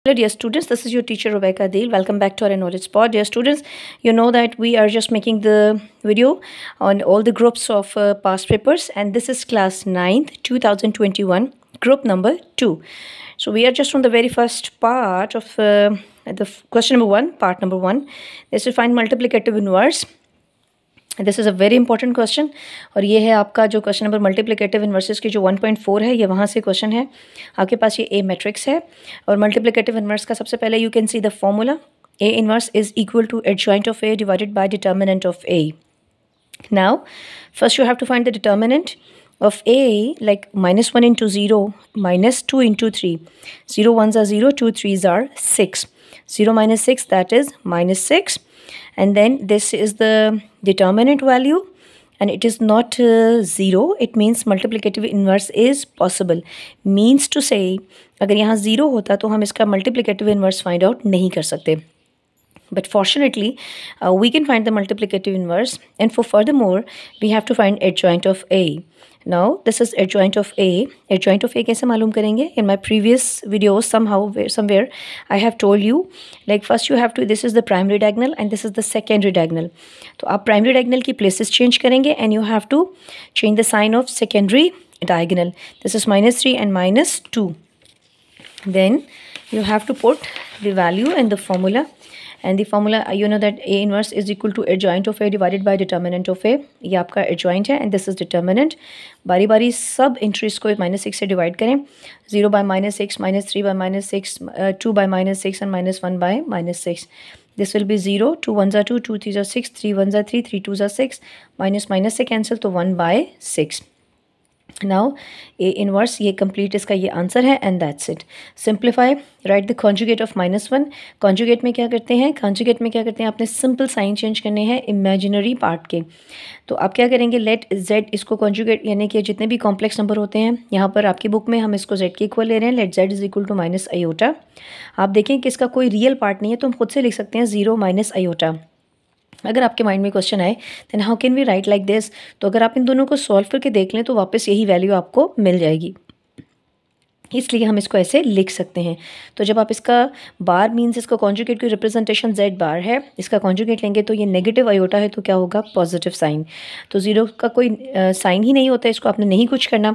Hello dear students, this is your teacher Rebecca Deal. Welcome back to our knowledge spot. Dear students, you know that we are just making the video on all the groups of past papers, and this is class 9th 2021 group number 2. So we are just on the very first part of question number 1, part number 1. This is find multiplicative inverse. This is a very important question और ये है आपका जो question number multiplicative inverses की जो 1.4 है, ये वहाँ से क्वेश्चन है। आपके पास ये ए मैट्रिक्स है और मल्टीप्लिकेटिव इन्वर्स का सबसे पहले you can see the formula A inverse is equal to adjoint of A divided by determinant of A. Now first you have to find the determinant of a, like -1 into 0, -2 into 3. 0 1s are 0, 2 3s are 6. 0 minus 6, that is -6. And then this is the determinant value and it is not 0. It means multiplicative inverse is possible. Means to say, अगर यहाँ 0 होता तो हम इसका multiplicative inverse find out नहीं कर सकते. But fortunately, we can find the multiplicative inverse, and for furthermore, we have to find adjoint of A. Now, this is adjoint of A. Adjoint of A कैसे मालूम करेंगे? In my previous videos, somewhere, I have told you, like first you have to, this is the primary diagonal and this is the secondary diagonal. तो आप primary diagonal की places change करेंगे and you have to change the sign of secondary diagonal. This is -3 and -2. Then you have to put the value and the formula. And the formula, you know that A inverse is equal to adjoint of A divided by determinant of A. ये आपका adjoint है and this is determinant. बारी बारी सब entries को -6 से divide करें. 0 by -6, -3 by -6, 2 by -6 and -1 by -6. This will be 0, 2 1s are 2, 2 3s are 6, 3 1s are 3, 3 2s are 6, minus से cancel तो 1 by 6. Now A inverse ये complete इसका ये आंसर है and that's it. Simplify, write the conjugate of -1. Conjugate में क्या करते हैं? Conjugate में क्या करते हैं? आपने simple sign change करने हैं imaginary part के. तो आप क्या करेंगे? Let z इसको conjugate यानी कि जितने भी complex number होते हैं यहाँ पर आपकी बुक में हम इसको z के इक्वल ले रहे हैं. Let z is equal to minus iota. आप देखें कि इसका कोई real part नहीं है तो हम खुद से लिख सकते हैं 0 minus iota. अगर आपके माइंड में क्वेश्चन आए then how can we write like this, तो अगर आप इन दोनों को सॉल्व करके देख लें तो वापस यही वैल्यू आपको मिल जाएगी, इसलिए हम इसको ऐसे लिख सकते हैं. तो जब आप इसका बार मीन्स इसका कॉन्जुगेट की रिप्रेजेंटेशन z बार है, इसका कॉन्जुगेट लेंगे तो ये नेगेटिव आयोटा है तो क्या होगा? Positive sign. तो 0 का कोई साइन ही नहीं होता है, इसको आपने नहीं कुछ करना.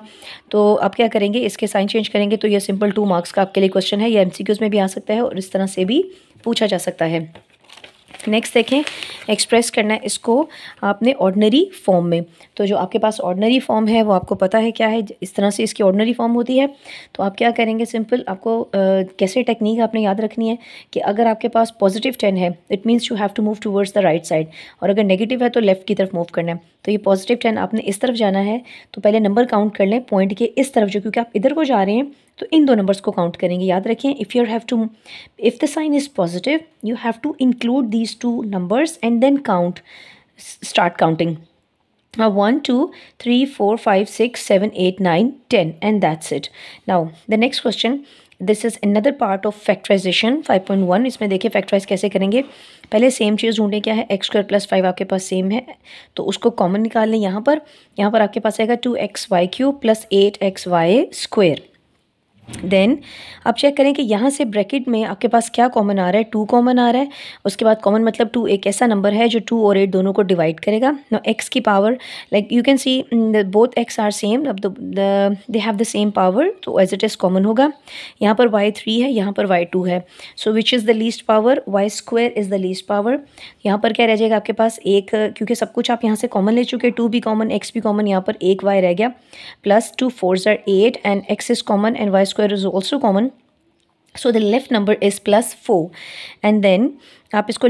तो आप क्या करेंगे? इसके साइन चेंज करेंगे तो ये सिंपल 2 मार्क्स का आपके लिए क्वेश्चन है. ये MCQs में भी आ सकता है और इस तरह से भी पूछा जा सकता है. नेक्स्ट देखें, एक्सप्रेस करना है इसको आपने ऑर्डिनरी फॉर्म में. तो जो आपके पास ऑर्डिनरी फॉर्म है वो आपको पता है क्या है, इस तरह से इसकी ऑर्डिनरी फॉर्म होती है. तो आप क्या करेंगे? सिंपल आपको कैसे टेक्निक आपने याद रखनी है कि अगर आपके पास पॉजिटिव 10 है it means you have to move towards the right side, और अगर नेगेटिव है तो लेफ्ट की तरफ मूव करना है. तो ये पॉजिटिव 10 आपने इस तरफ जाना है तो पहले नंबर काउंट कर लें पॉइंट के इस तरफ, जो क्योंकि आप इधर को जा रहे हैं तो इन दो नंबर्स को काउंट करेंगे. याद रखें, if the sign is positive you have to include these 2 numbers and then start counting. 1 2 3 4 5 6 7 8 9 10 and that's it. Now the next question, this is another part of factorization 5.1. इसमें देखिए फैक्टराइज कैसे करेंगे. पहले same चीज़ ढूंढें, क्या है? x² + 5 आपके पास same है तो उसको कॉमन निकाल लें. यहाँ पर आपके पास आएगा 2xy³ + 8xy². देन आप चेक करें कि यहाँ से ब्रैकेट में आपके पास क्या कॉमन आ रहा है? 2 कॉमन आ रहा है. उसके बाद कॉमन मतलब 2 एक ऐसा नंबर है जो 2 और 8 दोनों को डिवाइड करेगा. नो x की power, like you can see both x are same, they have the same power, तो एज इट इज़ कॉमन होगा. यहाँ पर y3 है, यहाँ पर y2 है. So which is the least power? y² is the least power. यहाँ पर क्या रह जाएगा आपके पास? एक, क्योंकि सब कुछ आप यहाँ से कॉमन ले चुके. 2 भी कॉमन, x भी कॉमन, यहाँ पर एक y रह गया. Plus 2 4s are 8 and x is common and y² is also common, so the left number is +4. and then आप इसको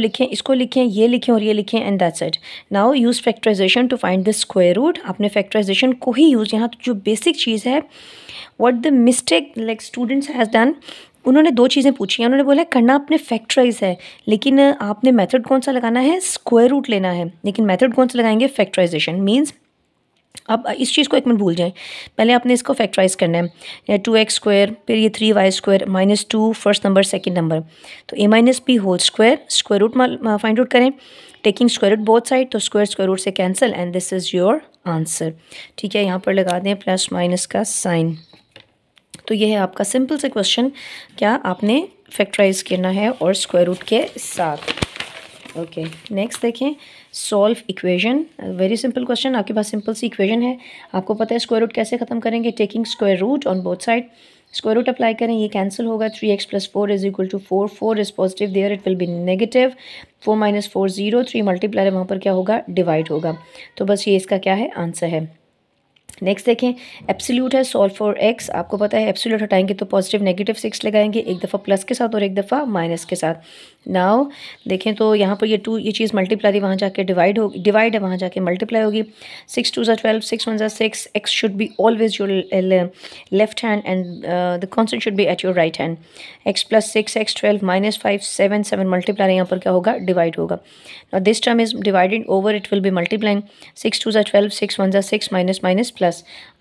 लिखें, ये लिखें और ये लिखें and that's it. now use factorization to find the square root. आपने factorization को ही यूज़, यहाँ जो बेसिक चीज़ है, what the mistake like students has done, उन्होंने 2 चीज़ें पूछी हैं. उन्होंने बोला करना आपने फैक्टराइज है लेकिन आपने मेथड कौन सा लगाना है? स्क्वायर रूट लेना है. लेकिन मेथड कौन सा लगाएंगे? फैक्टराइजेशन. मीन्स अब इस चीज़ को एक मिनट भूल जाएं, पहले आपने इसको फैक्टराइज करना है. 2x², फिर ये 3y² -2 first number second number, तो a-b² square root find out करें. Taking square root both side, तो स्क्वायर रूट से cancel and this is your answer. ठीक है, यहाँ पर लगा दें प्लस माइनस का साइन. तो ये है आपका सिंपल से क्वेश्चन, क्या आपने फैक्टराइज करना है और स्क्वायर रूट के साथ। ओके नेक्स्ट देखें, solve equation. Very simple question, आपके पास सिंपल सी इक्वेशन है, आपको पता है स्क्वायर रूट कैसे ख़त्म करेंगे, taking square root on both side. Square root apply करें, ये कैंसिल होगा, 3x + 4 is equal to 4, 4 is positive, there it will be negative, 4 - 4 0, 3 multiply वहाँ पर क्या होगा, डिवाइड होगा। तो बस ये इसका क्या है, आंसर है। नेक्स्ट देखें, एब्सोल्यूट है, सॉल्व फॉर एक्स। आपको पता है एब्सोल्यूट हटाएंगे तो पॉजिटिव नेगेटिव 6 लगाएंगे, एक दफ़ा प्लस के साथ और एक दफ़ा माइनस के साथ। नाउ देखें तो यहाँ पर ये 2 ये चीज़ मल्टीप्लाई थी, वहाँ जाके डिवाइड होगी, डिवाइड है वहाँ जाके मल्टीप्लाई होगी। 6 2 12, 6 1 6, x should be always your left hand and the constant should be at your right hand. X + 6 x 12 - 5 7 7 multiply यहाँ पर क्या होगा, डिवाइड होगा। Now this term is divided over, it will be multiplying, 6 2 12, 6 1 6, minus minus plus।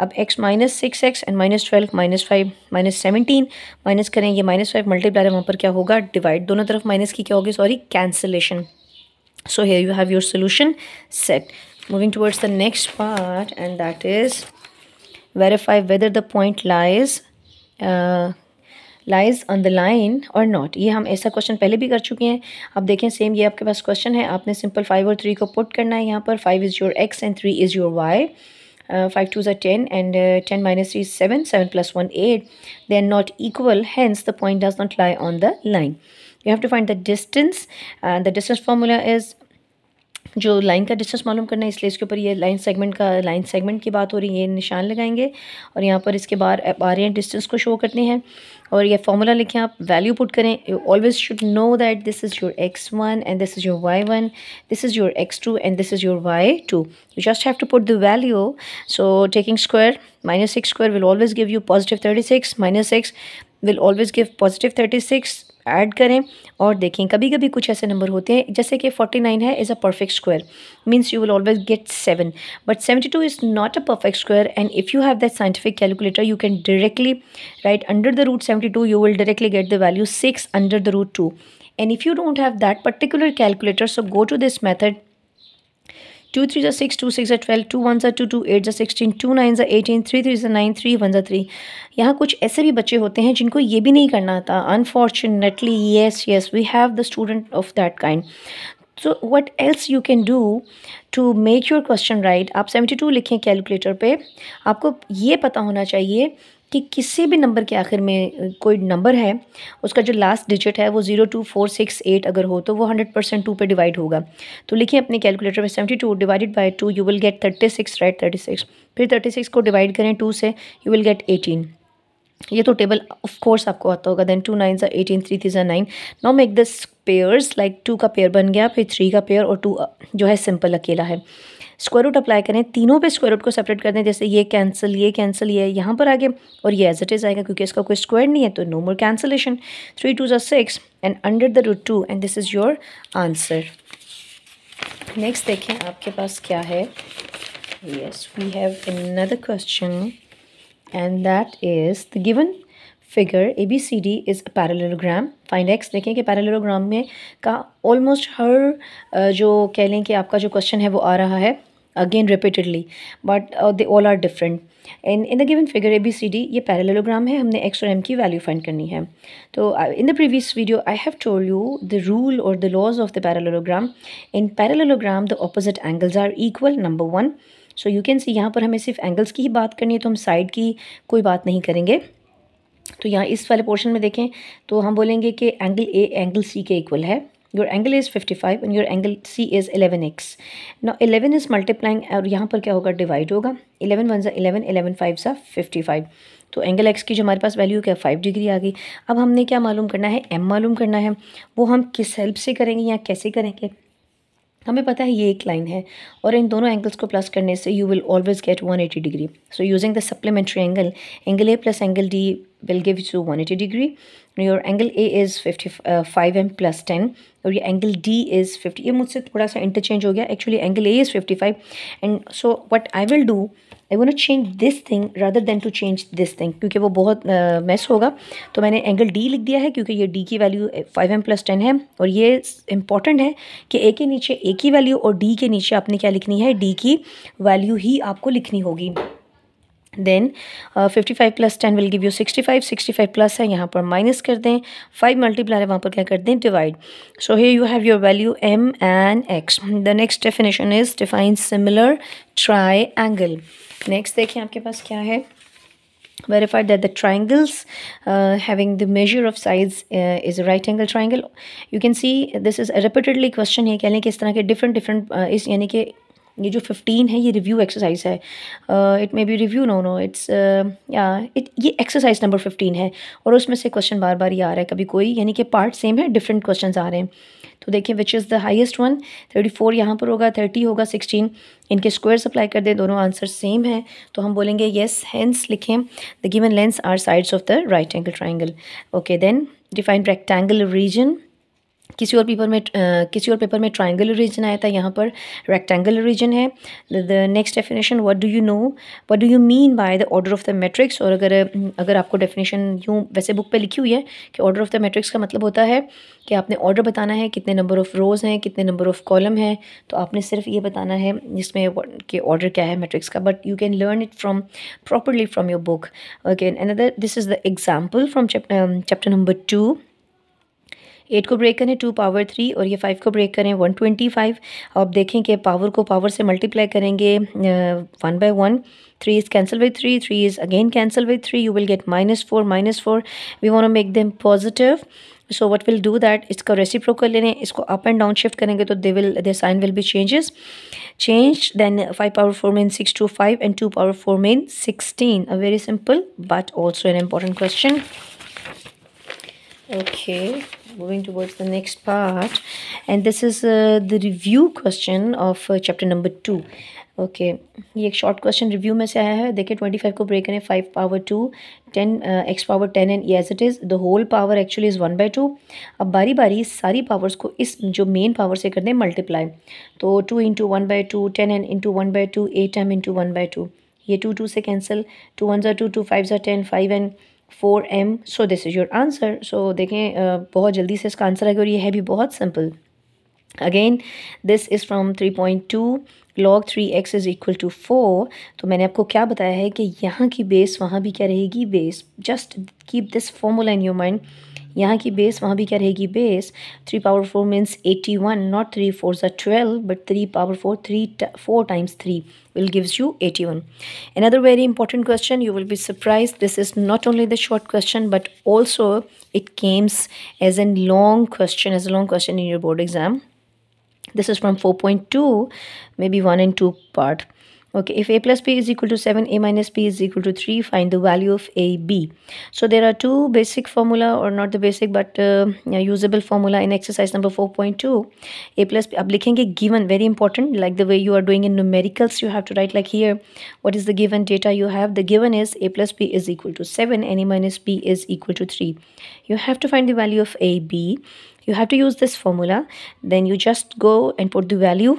अब x - 6x and -12 -5 -17 minus करें, ये -5 multiply वहाँ पर क्या होगा, डिवाइड। दोनों तरफ माइनस की क्या होगी, sorry cancellation. So here you have your solution set. Moving towards the next part, and that is verify whether the point lies on the line और नॉट। ये हम ऐसा क्वेश्चन पहले भी कर चुके हैं। अब देखें सेम ये आपके पास क्वेश्चन है, आपने सिंपल 5 और 3 को पुट करना है यहाँ पर। 5 is your x and 3 is your y. 5 2s are 10 and 10 - 3 is 7, 7 + 1 8, they are not equal, hence the point does not lie on the line. You have to find the distance, and the distance formula is, जो line का distance मालूम करना है, इसलिए इसके ऊपर ये line segment की बात हो रही है, ये निशान लगाएंगे और यहाँ पर इसके बाहर आ रहे हैं डिस्टेंस को शो करते हैं और ये फॉर्मूला लिखें, आप वैल्यू पुट करें। You always should know that this is your x1 and this is your y1, this is your x2 and this is your y2। You just have to put the value. So taking square, -6 square will always give you positive 36, -6 will always give positive 36। Add करें और देखें, कभी कभी कुछ ऐसे number होते हैं जैसे कि 49 है, is a perfect square, means you will always get 7, but 72 is not a perfect square, and if you have that scientific calculator you can directly write under the root 72, you will directly get the value 6 under the root 2. And if you don't have that particular calculator, so go to this method. 2 3s are 6, 2 6s are 12, 2 1s are 2, 2 8s are 16, 2 9s are 18, 3 3s are 9, 3 1s are 3। यहाँ कुछ ऐसे भी बच्चे होते हैं जिनको ये भी नहीं करना आता, unfortunately. yes we have the student of that kind. So what else you can do to make your question right? आप 72 लिखें कैलकुलेटर पे। आपको ये पता होना चाहिए कि किसी भी नंबर के आखिर में कोई नंबर है, उसका जो लास्ट डिजिट है वो 0 2 4 6 8 अगर हो तो वो 100% 2 पे डिवाइड होगा। तो लिखिए अपने कैलकुलेटर पे 72 divided by 2 you will get 36, right 36। फिर 36 को डिवाइड करें 2 से, यू विल गेट 18। ये तो टेबल ऑफ कोर्स आपको आता होगा। Then 2 9s are 18, 3 3s are 9। Now make this pairs, like 2 का पेयर बन गया, फिर 3 का पेयर और 2 जो है सिंपल अकेला है। स्क्वायर रूट अप्लाई करें, तीनों पे स्क्वायर रूट को सेपरेट कर दें, जैसे ये कैंसिल, ये यहाँ पर आगे और ये एज इट इज़ आएगा क्योंकि इसका कोई स्क्वायर नहीं है, तो no more cancellation. 3 2s are 6 and under the root 2 and this is your answer. Next देखें आपके पास क्या है। Yes we have another question and that is the given figure ABCD is a parallelogram. Find x। देखें कि parallelogram में का almost हर जो कह लें कि आपका जो क्वेश्चन है वो आ रहा है again repeatedly, but they all are different. In the given figure ABCD ये पैरेललोग्राम है, हमने x और m की वैल्यू फाइंड करनी है। तो in the previous video I have told you the rule और the laws of the parallelogram. In parallelogram the opposite angles are equal, number 1। So you can see यहाँ पर हमें सिर्फ एंगल्स की ही बात करनी है, तो हम साइड की कोई बात नहीं करेंगे। तो यहाँ इस वाले पोर्शन में देखें तो हम बोलेंगे कि एंगल ए एंगल सी के इक्वल है। Your angle is 55 and your angle C is 11x। Now 11 is multiplying और यहाँ पर क्या होगा, डिवाइड होगा। 11 1s are 11, 11 5s are 55। तो एंगल एक्स की जो हमारे पास वैल्यू क्या 5 डिग्री आ गई। अब हमने क्या मालूम करना है, एम मालूम करना है। वो हम किस हेल्प से करेंगे या कैसे करेंगे, हमें पता है ये एक लाइन है और इन दोनों एंगल्स को प्लस करने से you will always gate 180 degree. So using the supplementary angle, angle A plus angle D will give you 180 degree. Your angle A is 55m + 10 और ये एंगल डी इज़ 50। ये मुझसे थोड़ा सा इंटरचेंज हो गया, actually angle A is 55 and so what I will do, I want to change this thing rather than to change this thing, क्योंकि वो बहुत मैस होगा। तो मैंने एंगल डी लिख दिया है क्योंकि ये डी की वैल्यू 5m + 10 है और ये इंपॉर्टेंट है कि ए के नीचे ए की वैल्यू और डी के नीचे आपने क्या लिखनी है, डी की वैल्यू ही आपको लिखनी होगी। Then 55 plus 10 will give you 65, 65 plus है यहाँ पर माइनस कर दें, 5 मल्टीप्लाई है वहाँ पर क्या कर दें divide. So here you have your value m and x. The next definition is define similar triangle. Next देखिए आपके पास क्या है. Verified that the triangles having the measure of sides is a right angle triangle. You can see this is a repeatedly question. ये कह लें कि इस तरह के different इस यानी कि ये जो 15 है ये रिव्यू एक्सरसाइज है. It may be review no it's ये एक्सरसाइज नंबर 15 है और उसमें से क्वेश्चन बार बार ये आ रहा है कभी कोई यानी कि पार्ट सेम है डिफरेंट क्वेश्चन आ रहे हैं. तो देखिए विच इज़ द हाईएस्ट वन. 34 यहाँ पर होगा, 30 होगा, 16. इनके स्क्वायर अप्लाई कर दें, दोनों आंसर सेम है तो हम बोलेंगे येस. हेंस लिखें the given lengths are sides of the right angle triangle. Okay then define rectangular region. किसी और पेपर में ट्राइंगुलर रीजन आया था, यहाँ पर रेक्टेंगुलर रीजन है. The next definition what do you mean by the order of the matrix. और अगर आपको डेफिनेशन यूँ वैसे बुक पे लिखी हुई है कि ऑर्डर ऑफ द मैट्रिक्स का मतलब होता है कि आपने ऑर्डर बताना है, कितने नंबर ऑफ़ रोज़ हैं, कितने नंबर ऑफ़ कॉलम है, तो आपने सिर्फ ये बताना है जिसमें कि ऑर्डर क्या है मैट्रिक्स का. But you can learn it properly from your book. Okay another this is the example from chapter number 2. 8 को ब्रेक करें 2 पावर 3 और ये 5 को ब्रेक करें 125. अब देखें कि पावर को पावर से मल्टीप्लाई करेंगे 1 by 1. 3 is cancel with 3, 3 is again cancel with 3. You will get -4. We want to make them positive. So what we'll do that इसका रेसिप्रोकल लेने, इसको अप एंड डाउन शिफ्ट करेंगे तो their sign will be changed. Then 5 power 4 means 6 to 5 and 2 power 4 means 16. A very simple but also an important question. Okay, moving towards the next part, and this is the review question of chapter number 2. Okay ये एक short question review में से आया है. देखिए 25 को break करें 5 power 2, 10 x power 10 and as it is the whole power actually is 1 by 2. अब बारी बारी सारी पावर्स को इस जो मेन पावर से कर दें मल्टीप्लाई. तो 2 into 1 by 2, 10 into 1 by 2, 8m into 1 by 2. ये 2 से cancel, 2 1 2, 2 5 10, 5 and 4m. So this is your answer. सो देखें बहुत जल्दी से इसका आंसर आएगा और ये है भी बहुत simple. Again this is from 3.2 log 3x is equal to 4. तो मैंने आपको क्या बताया है कि यहाँ की बेस वहाँ भी क्या रहेगी base. Just keep this formula in your mind. यहाँ की बेस वहाँ भी क्या रहेगी base. 3 power 4 means 81, not 3 4s are 12 but 3 power 4, 4 times 3 will gives you 81. Another very important question, you will be surprised, this is not only the short question but also it comes as a long question in your board exam. This is from 4.2, maybe 1 and 2 part. Okay, if a plus b is equal to 7, a minus b is equal to 3, find the value of a, b. So there are two basic formula, or not the basic but usable formula in exercise number 4.2. A plus b, ab likhenge given, very important, like the way you are doing in numericals, you have to write like here, what is the given data you have. The given is a plus b is equal to 7 and a minus b is equal to 3. You have to find the value of a, b. You have to use this formula. Then you just go and put the value.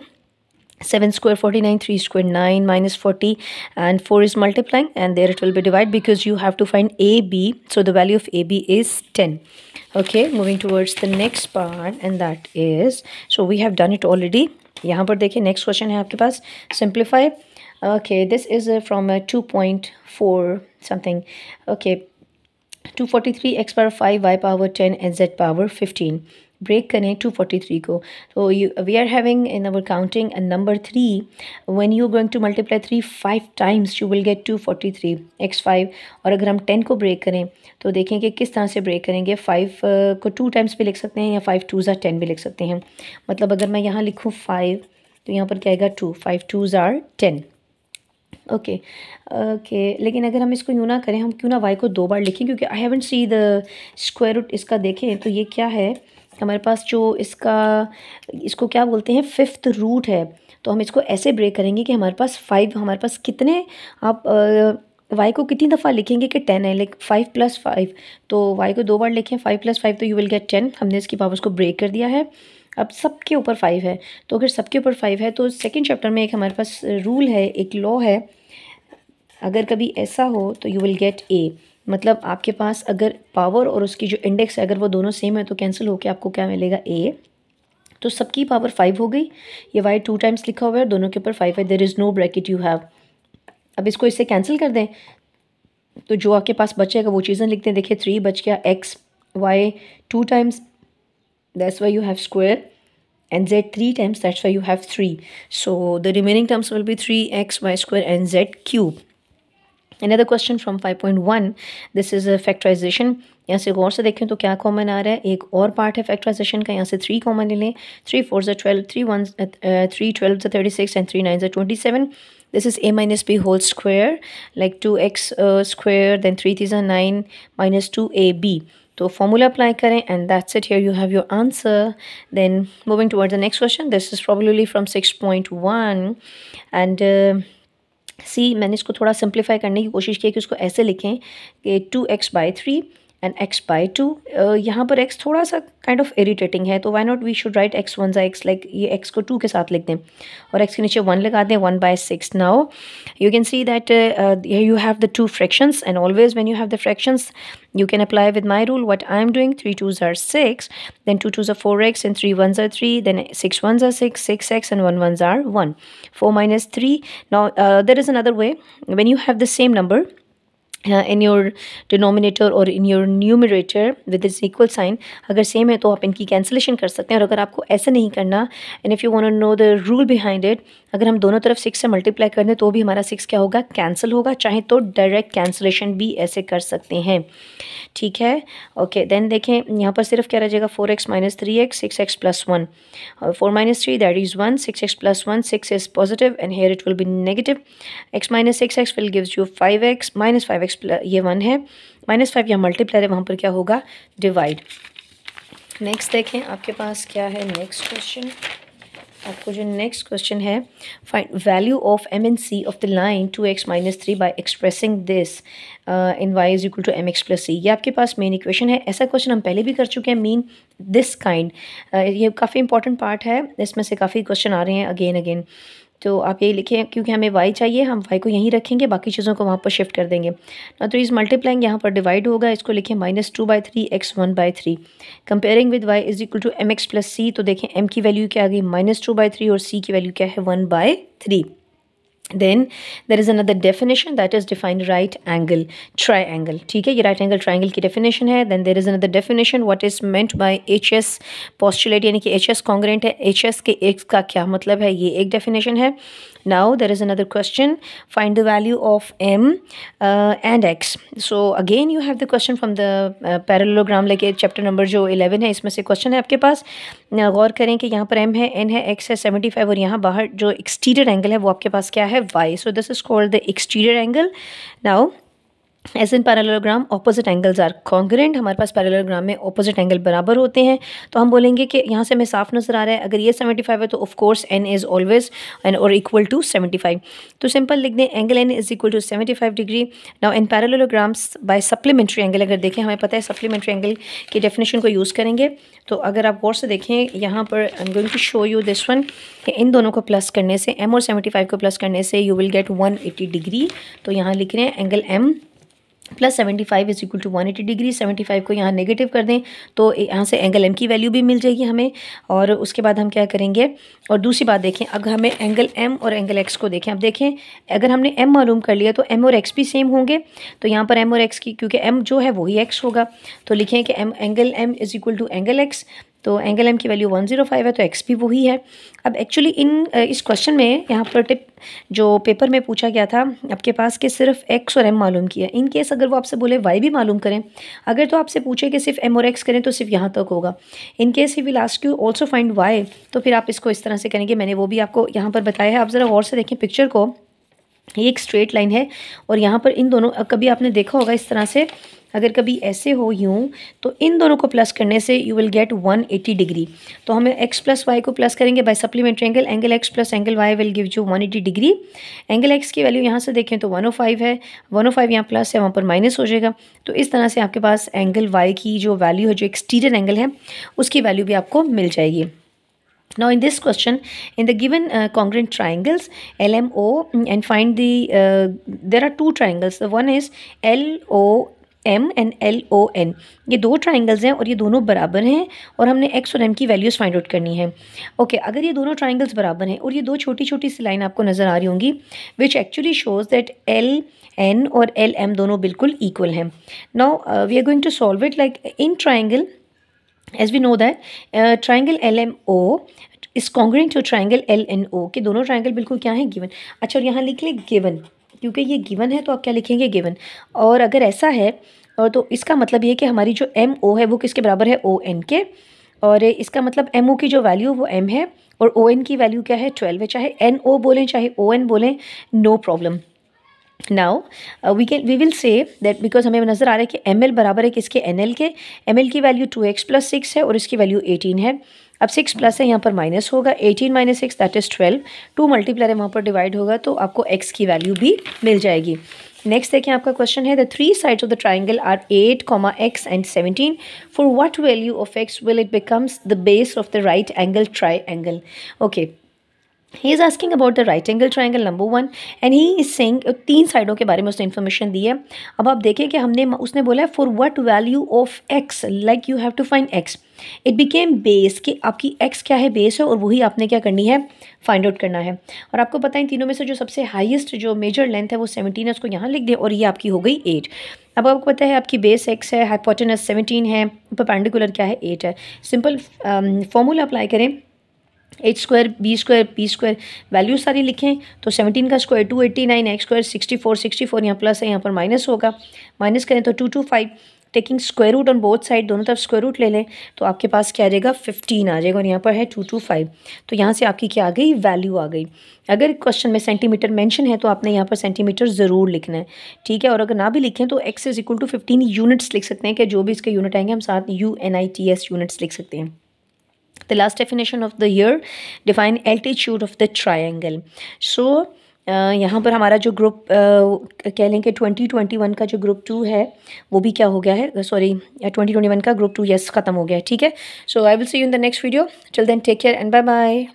7 square 49, 3 square 9, minus 40, and 4 is multiplying, and there it will be divided because you have to find AB. So the value of AB is 10. Okay, moving towards the next part, and that is, so we have done it already. यहाँ पर देखिए next question है आपके पास, simplify. Okay, this is from 2.4 something. Okay, 243 x power 5, y power 10 and z power 15. Break करें 243 को. So we are having in our counting a number 3. When you are going to multiply 3 5 times, you will get 243 x5. और अगर हम 10 को break करें तो देखें कि किस तरह से ब्रेक करेंगे. 5 को 2 टाइम्स भी लिख सकते हैं या 5 2s are 10 भी लिख सकते हैं. मतलब अगर मैं यहाँ लिखूँ 5 तो यहाँ पर क्या आएगा 2, 5 2s are 10. ओके लेकिन अगर हम इसको यूँ ना करें, हम क्यों ना y को 2 बार लिखें, क्योंकि I haven't see the square root इसका. देखें तो ये क्या है हमारे पास, जो इसको क्या बोलते हैं, 5th रूट है. तो हम इसको ऐसे ब्रेक करेंगे कि हमारे पास 5, हमारे पास कितने, आप y को कितनी दफ़ा लिखेंगे कि 10 है, लाइक 5 + 5. तो y को 2 बार लिखें, 5 + 5 तो यू विल गेट 10. हमने इसकी पावर्स को ब्रेक कर दिया है. अब सबके ऊपर 5 है, तो अगर सबके ऊपर 5 है तो सेकेंड चैप्टर में एक हमारे पास रूल है, एक लॉ है, अगर कभी ऐसा हो तो यू विल गेट ए. मतलब आपके पास अगर पावर और उसकी जो इंडेक्स है अगर वो दोनों सेम है तो कैंसिल होकर आपको क्या मिलेगा ए. तो सबकी पावर 5 हो गई. ये y 2 टाइम्स लिखा हुआ है, दोनों के ऊपर 5 है. There is no bracket you have. अब इसको इससे कैंसिल कर दें तो जो आपके पास बचेगा वो चीज़ें लिखते हैं। देखिए 3 बच गया, x y 2 times, that's why you have square, and z 3 times, that's why you have 3. So the remaining terms will be 3xy square and z cube. Another question from 5.1, this is a factorization. यहाँ से गौर से देखें तो क्या common आ रहा है, एक और पार्ट है फैक्टराइजेशन का, यहाँ से 3 कॉमन ले लें। 3 4 12, 3 1 3 12 36 and 3 9 27. This is a minus b whole square, like 2x square, then 3 3 9 minus 2ab. तो फॉर्मूला अप्लाई करें and that's it, here you have your answer. Then moving towards the next question, this is probably from 6.1 and see मैंने इसको थोड़ा simplify करने की कोशिश की कि उसको ऐसे लिखें कि 2x/3 एंड x/2. यहाँ पर x थोड़ा सा काइंड ऑफ इरिटेटिंग है, तो why not we should write x 1 x, like ये x को 2 के साथ लिख दें और x के नीचे 1 लगा दें, 1/6. Now you can see that you have the 2 fractions and always when you have the fractions you can apply with my rule what I am doing. 3 2s are 6, then 2 2s are 4x, and 3 1s are 3, then 6 1s are 6, 6x, and 1 1s are 1. 4 minus 3. Now there is another way. When you have the same number in your denominator or in your numerator with this equal sign, अगर same है तो आप इनकी cancellation कर सकते हैं. और अगर आपको ऐसे नहीं करना, and if you want to know the rule behind it, अगर हम दोनों तरफ 6 से मल्टीप्लाई कर दें तो भी हमारा 6 क्या होगा, कैंसिल होगा. चाहे तो डायरेक्ट कैंसिलेशन भी ऐसे कर सकते हैं, ठीक है. ओके देन देखें यहाँ पर सिर्फ क्या रह जाएगा, 4x minus 3x, 6x plus 1. 4 minus 3 that is 1, 6x plus 1, 6 is positive and here it will be negative. x minus 6x will gives you 5x, minus 5x ये 1 है, माइनस 5 यहाँ मल्टीप्लाई है, वहाँ पर क्या होगा, डिवाइड. नेक्स्ट देखें आपके पास क्या है नेक्स्ट क्वेश्चन. आपको जो नेक्स्ट क्वेश्चन है, find value of m and c of the line 2x minus 3 by expressing this in y is equal to mx plus c. ये आपके पास मेन इक्वेशन है. ऐसा क्वेश्चन हम पहले भी कर चुके हैं, मीन दिस काइंड. ये काफ़ी इंपॉर्टेंट पार्ट है, इसमें से काफ़ी क्वेश्चन आ रहे हैं अगेन अगेन. तो आप यही लिखें, क्योंकि हमें y चाहिए, हम y को यहीं रखेंगे, बाकी चीज़ों को वहाँ पर शिफ्ट कर देंगे. ना तो इस मल्टीप्लाइंग यहाँ पर डिवाइड होगा, इसको लिखें -2/3 x 1/3. Comparing with y is equal to mx plus c. तो देखें m की वैल्यू क्या आ गई, -2/3, और c की वैल्यू क्या है, 1/3. Then there is another definition that is defined right angle triangle. ठीक है, ये right angle triangle की definition है. Then there is another definition what is meant by HS postulate, यानी कि HS congruent है. HS के x का क्या मतलब है, ये एक definition है. Now there is another question, find the value of m and x. So again you have the question from the parallelogram, like chapter number जो 11 है, इसमें से question है आपके पास. गौर करें कि यहाँ पर m है, n है, x है 75, और यहाँ बाहर जो exterior angle है वो आपके पास क्या है, y. So this is called the exterior angle. Now as in parallelogram opposite angles are congruent. हमारे पास पैरेललोग्राम में ऑपोजिट एंगल बराबर होते हैं, तो हम बोलेंगे कि यहाँ से हमें साफ नज़र आ रहा है, अगर ये 75 है तो of course N is always N और इक्वल टू 75. तो सिंपल लिख दें, angle N is equal to 75 degree. Now in parallelograms by supplementary angle, अगर देखें हमें पता है सप्लीमेंट्री एंगल की डेफिनेशन को यूज़ करेंगे. तो अगर आप गौर से देखें यहाँ पर, I am going to show you this one, कि इन दोनों को प्लस करने से, m और 75 को प्लस करने से यू विल गेट 180 डिग्री. तो यहाँ लिख रहे हैं angle m plus 75 is equal to 180 degree. 75 को यहाँ नेगेटिव कर दें तो यहाँ से एंगल m की वैल्यू भी मिल जाएगी हमें. और उसके बाद हम क्या करेंगे, और दूसरी बात देखें, अगर हमें एंगल m और एंगल x को देखें, अब देखें अगर हमने m मालूम कर लिया तो m और x भी सेम होंगे. तो यहाँ पर m और x की, क्योंकि m जो है वही x होगा, तो लिखें कि angle m is equal to angle x. तो एंगल m की वैल्यू 105 है, तो x भी वही है. अब एक्चुअली इस क्वेश्चन में यहाँ पर टिप जो पेपर में पूछा गया था आपके पास कि सिर्फ x और m मालूम किया. इन केस अगर वो आपसे बोले y भी मालूम करें, अगर तो आपसे पूछे कि सिर्फ m और x करें तो सिर्फ यहाँ तक होगा. In case he will ask you also find y, तो फिर आप इसको इस तरह से करेंगे. मैंने वो भी आपको यहाँ पर बताया है. आप ज़रा गौर से देखें पिक्चर को, ये एक स्ट्रेट लाइन है और यहाँ पर इन दोनों, कभी आपने देखा होगा इस तरह से, अगर कभी ऐसे हो यूँ, तो इन दोनों को प्लस करने से यू विल गेट 180 डिग्री. तो हमें x प्लस वाई को प्लस करेंगे by supplementary angle, angle x plus angle y will give you 180 degree. Angle x की वैल्यू यहाँ से देखें तो 105 है, 105 यहाँ प्लस है, वहाँ पर माइनस हो जाएगा. तो इस तरह से आपके पास एंगल y की जो वैल्यू है, जो एक्सटीरियर एंगल है, उसकी वैल्यू भी आपको मिल जाएगी. Now in this question, in the given congruent triangles LMO, and find the there are two triangles. The one is LOM M and LON, ये दो ट्राइंगल्स हैं और ये दोनों बराबर हैं और हमने एक्स और एम की वैल्यूज़ फाइंड आउट करनी है। ओके, अगर ये दोनों ट्राइंगल्स बराबर हैं और ये दो छोटी छोटी सी लाइन आपको नज़र आ रही होंगी which actually shows that LN और LM दोनों बिल्कुल इक्वल हैं। Now we are going to solve it like in triangle, as we know that triangle LMO is congruent to triangle LNO, के दोनों ट्राइंगल बिल्कुल क्या है, गिवन। अच्छा, और यहाँ लिख ले गिवन, क्योंकि ये गिवन है तो आप क्या लिखेंगे, गिवन। और अगर ऐसा है और तो इसका मतलब ये कि हमारी जो MO है वो किसके बराबर है, ON के। और इसका मतलब MO की जो वैल्यू वो M है और ON की वैल्यू क्या है, 12 है। चाहे NO बोलें चाहे ON बोलें, no problem. Now we will say that because हमें नज़र आ रहा है कि ML बराबर है किसके, NL के। ML की वैल्यू 2x + 6 है और इसकी वैल्यू 18 है। अब 6 प्लस है, यहाँ पर माइनस होगा, 18 - 6 दैट इज़ 12, 2 मल्टीप्लाई है वहाँ पर डिवाइड होगा तो आपको x की वैल्यू भी मिल जाएगी। नेक्स्ट देखें, आपका क्वेश्चन है the 3 sides of the triangle are 8, x and 17, for what value of x will it becomes the base of the right angle triangle. Okay, he is asking about the right angle triangle number 1 and he is saying, 3 साइडों के बारे में उसने information दी है। अब आप देखें कि उसने बोला है for what value of x, like you have to find x, it became base, कि आपकी x क्या है, बेस है, और वही आपने क्या करनी है, फाइंड आउट करना है। और आपको पता है इन तीनों में से जो सबसे हाईएस्ट जो मेजर लेंथ है वो 17 है, उसको यहाँ लिख दें और ये आपकी हो गई 8। अब आपको पता है आपकी बेस x है, हाइपोटेनस 17 है, परपेंडिकुलर क्या है, 8 है। सिंपल फॉर्मूला अप्लाई करें, h² b² p², वैल्यू सारी लिखें तो 17 का स्क्वायर 289, x² 64 यहाँ प्लस है, यहाँ पर माइनस होगा, माइनस करें तो 225, taking square root on both side, दोनों तरफ स्क्वायर रूट ले लें तो आपके पास क्या आ जाएगा, 15 आ जाएगा और यहाँ पर है 225। तो यहाँ से आपकी क्या आ गई, वैल्यू आ गई। अगर क्वेश्चन में सेंटीमीटर मेंशन है तो आपने यहाँ पर सेंटीमीटर ज़रूर लिखना है, ठीक है। और अगर ना भी लिखें तो x = 15 यूनिट्स लिख सकते हैं, कि जो भी इसके यूनिट आएंगे हम साथ UNITS यूनिट्स लिख सकते हैं। The last definition of the year, define altitude of the triangle. So यहाँ पर हमारा जो ग्रुप कह लें कि 2021 का जो ग्रुप 2 है वो भी क्या हो गया है, सॉरी 2021 का ग्रुप 2 यस ख़त्म हो गया है, ठीक है। So I will see you in the next video, till then take care and bye bye.